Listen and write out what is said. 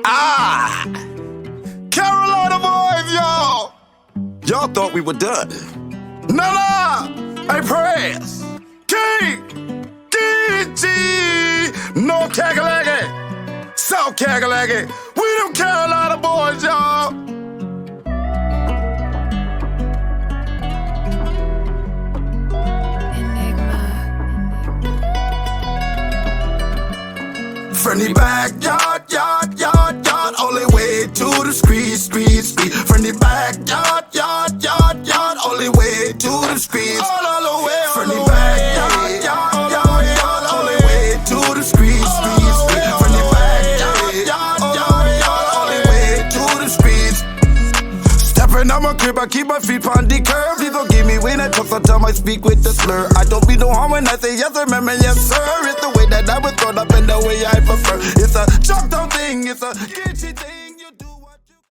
Ah! Carolina boys, y'all! Y'all thought we were done. Nah! Hey, press! King! DG! No Choocolate! South Choocolate! We them Carolina boys, y'all! Friendly backyard, yard, yard, yard, only way to the street, street, street. Friendly backyard, yard, yard, yard, only way to the streets. All the way, friendly backyard, yard, yard, yard, only way to the street, street, street. Friendly backyard, yard, yard, yard, only way to the streets. Stepping on my crib, I keep my feet on the curb. Please don't give me when I talk, sometimes I speak with the slur. I don't be no harm when I say yes, remember, yes, sir. It's the way that I was thrown up and the way I prefer. It's a chuck down thing, it's a kitchen thing.